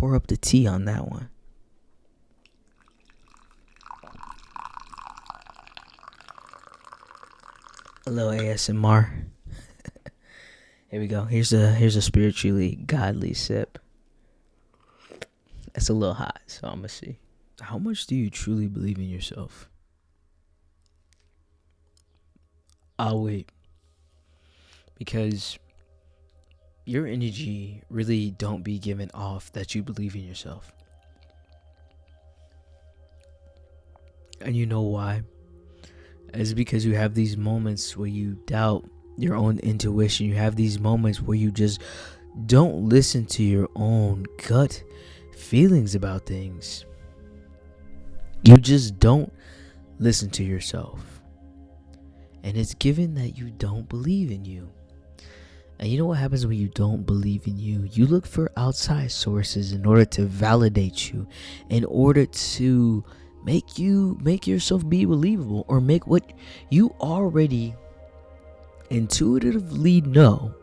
Pour up the tea on that one. A little ASMR. Here we go. Here's a spiritually godly sip. It's a little hot, so I'm gonna see. How much do you truly believe in yourself? I'll wait. Because your energy really don't be giving off that you believe in yourself. And you know why? It's because you have these moments where you doubt your own intuition. You have these moments where you just don't listen to your own gut feelings about things. You just don't listen to yourself. And it's given that you don't believe in you. And you know what happens when you don't believe in you? You look for outside sources in order to validate you, in order to make yourself be believable, or make what you already intuitively know.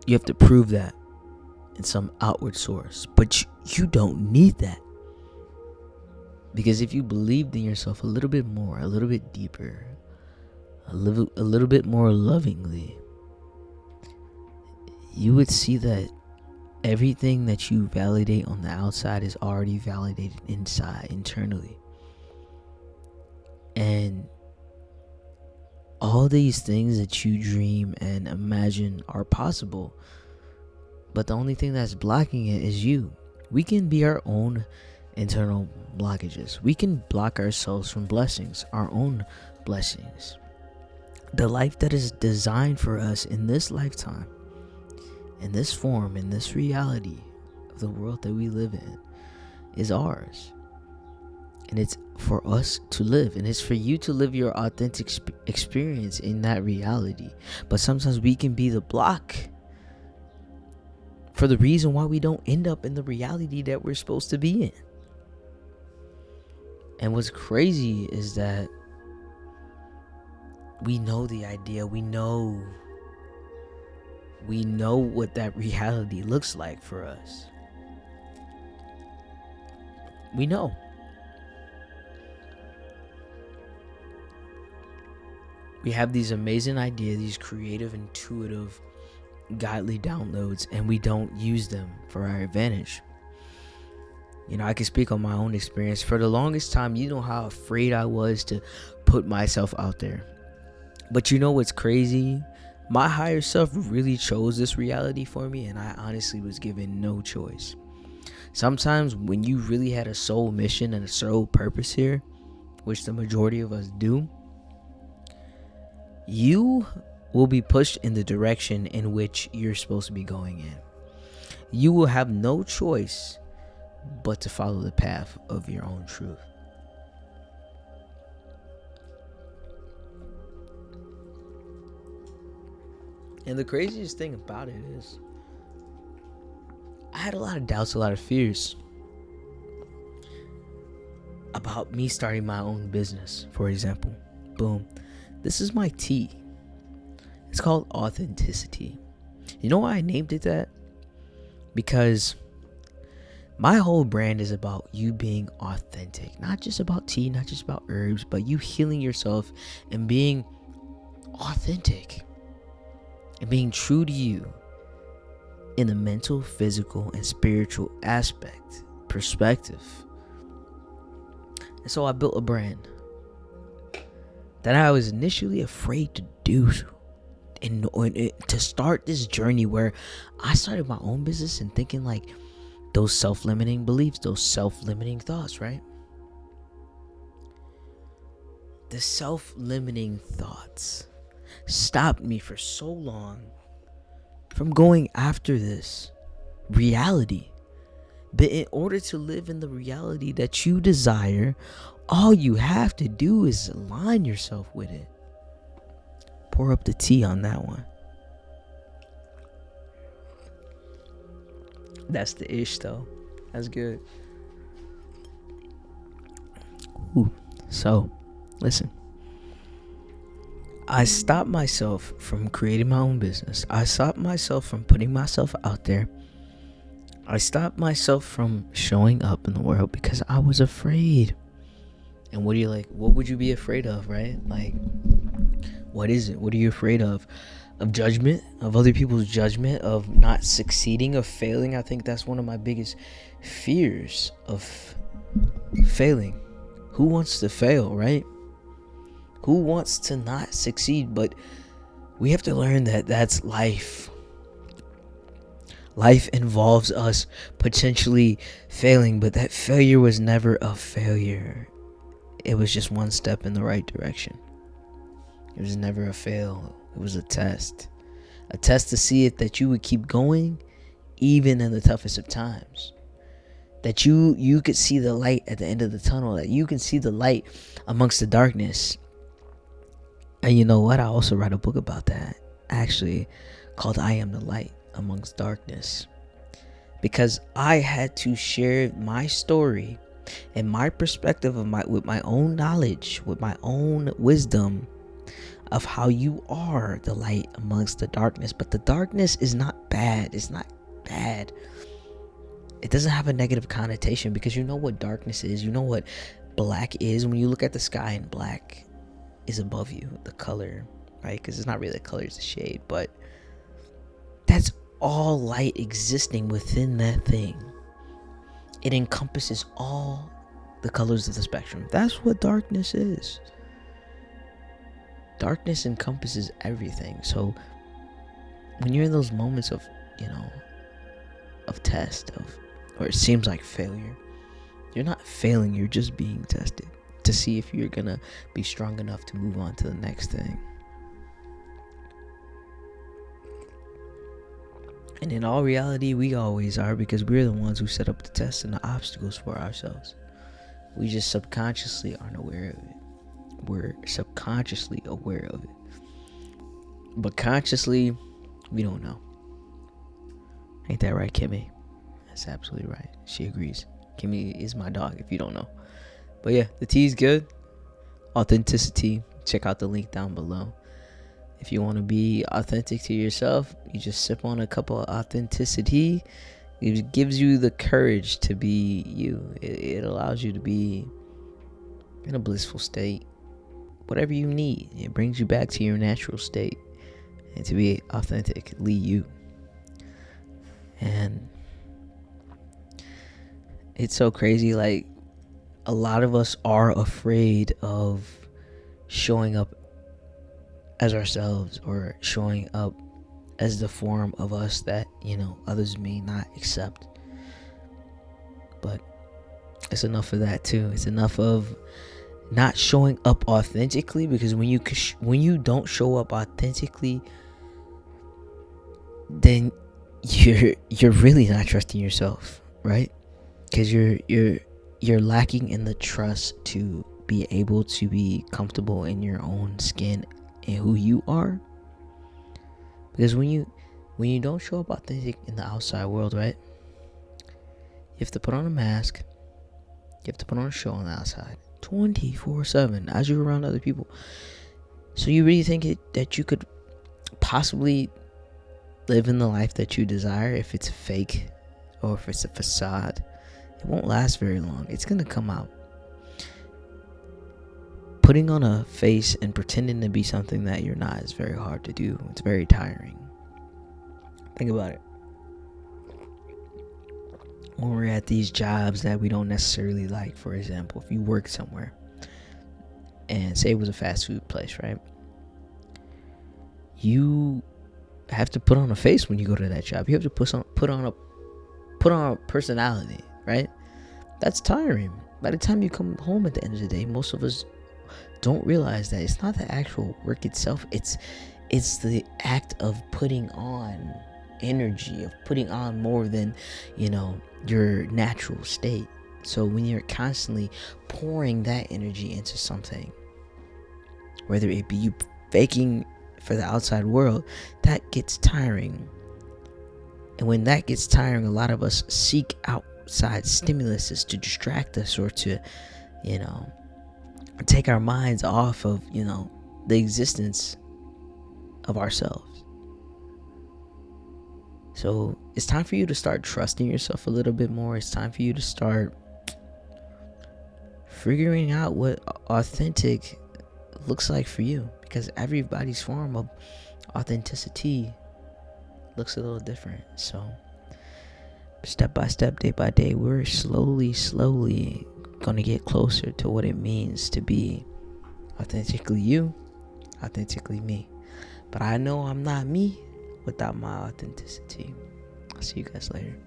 You have to prove that in some outward source, but you don't need that. Because if you believed in yourself a little bit more, a little bit deeper, a little bit more lovingly, you would see that everything that you validate on the outside is already validated internally. And all these things that you dream and imagine are possible, but the only thing that's blocking it is you. We can be our own internal blockages. We can block ourselves from blessings, our own blessings. The life that is designed for us in this lifetime, in this form, in this reality of the world that we live in, is ours. And it's for us to live. And it's for you to live your authentic experience in that reality. But sometimes we can be the block for the reason why we don't end up in the reality that we're supposed to be in. And what's crazy is that we know the idea. We know what that reality looks like for us. We know. We have these amazing ideas, these creative, intuitive, godly downloads, and we don't use them for our advantage. You know, I can speak on my own experience. For the longest time, you know how afraid I was to put myself out there. But you know what's crazy? My higher self really chose this reality for me, and I honestly was given no choice. Sometimes when you really had a soul mission and a soul purpose here, which the majority of us do, you will be pushed in the direction in which you're supposed to be going in. You will have no choice but to follow the path of your own truth. And the craziest thing about it is, I had a lot of doubts, a lot of fears about me starting my own business, for example. Boom. This is my tea. It's called authenticity. You know why I named it that? Because my whole brand is about you being authentic. Not just about tea, not just about herbs, but you healing yourself and being authentic. And being true to you in the mental, physical, and spiritual perspective. And so I built a brand that I was initially afraid to do, and to start this journey where I started my own business and thinking like those self-limiting beliefs, those self-limiting thoughts, right? The self-limiting thoughts stopped me for so long from going after this reality. But in order to live in the reality that you desire, all you have to do is align yourself with it. Pour up the tea on that one. That's the ish though. That's good. Ooh. So, listen. I stopped myself from creating my own business. I stopped myself from putting myself out there. I stopped myself from showing up in the world because I was afraid. And what would you be afraid of, right? Like, what is it? What are you afraid of? Of judgment, of other people's judgment, of not succeeding, of failing. I think that's one of my biggest fears, of failing. Who wants to fail, right? Who wants to not succeed? But we have to learn that that's life. Life involves us potentially failing, but that failure was never a failure. It was just one step in the right direction. It was never a fail. It was a test. A test to see if that you would keep going even in the toughest of times. That you could see the light at the end of the tunnel. That you can see the light amongst the darkness. And you know what? I also write a book about that. Actually, called I Am the Light Amongst Darkness. Because I had to share my story and my perspective with my own knowledge, with my own wisdom of how you are the light amongst the darkness. But the darkness is not bad. It's not bad. It doesn't have a negative connotation, because you know what darkness is. You know what black is. When you look at the sky and black is above you, the color, right? Because it's not really a color, it's a shade. But that's all light existing within that thing. It encompasses all the colors of the spectrum. That's what darkness is. Darkness encompasses everything. So when you're in those moments of, of test, or it seems like failure, you're not failing, you're just being tested to see if you're gonna be strong enough to move on to the next thing. And in all reality, we always are, because we're the ones who set up the tests and the obstacles for ourselves. We just subconsciously aren't aware of it. We're subconsciously aware of it. But consciously, we don't know. Ain't that right, Kimmy? That's absolutely right. She agrees. Kimmy is my dog, if you don't know. But yeah, the tea is good. Authenticity. Check out the link down below. If you want to be authentic to yourself, you just sip on a cup of authenticity. It gives you the courage to be you. It allows you to be in a blissful state. Whatever you need. It brings you back to your natural state. And to be authentically you. And it's so crazy. Like, a lot of us are afraid of showing up as ourselves, or showing up as the form of us that, others may not accept. But it's enough of that too. It's enough of not showing up authentically, because when you don't show up authentically, then you're really not trusting yourself, right? Because you're lacking in the trust to be able to be comfortable in your own skin and who you are. Because when you don't show up authentic in the outside world, right, you have to put on a mask. You have to put on a show on the outside 24/7 as you're around other people. So you really think that you could possibly live in the life that you desire if it's fake, or if it's a facade? It won't last very long. It's gonna come out. Putting on a face and pretending to be something that you're not is very hard to do. It's very tiring. Think about it. When we're at these jobs that we don't necessarily like, for example, if you work somewhere, and say it was a fast food place, right? You have to put on a face when you go to that job. You have to put on a personality, right? That's tiring. By the time you come home at the end of the day, most of us don't realize that it's not the actual work itself. It's the act of putting on energy, of putting on more than, your natural state. So when you're constantly pouring that energy into something, whether it be you faking for the outside world, that gets tiring. And when that gets tiring, a lot of us seek outside stimuluses to distract us, or to, take our minds off of, the existence of ourselves. So it's time for you to start trusting yourself a little bit more. It's time for you to start figuring out what authentic looks like for you, because everybody's form of authenticity looks a little different. So step by step, day by day, we're slowly gonna get closer to what it means to be authentically you, authentically me. But I know I'm not me without my authenticity. I'll see you guys later.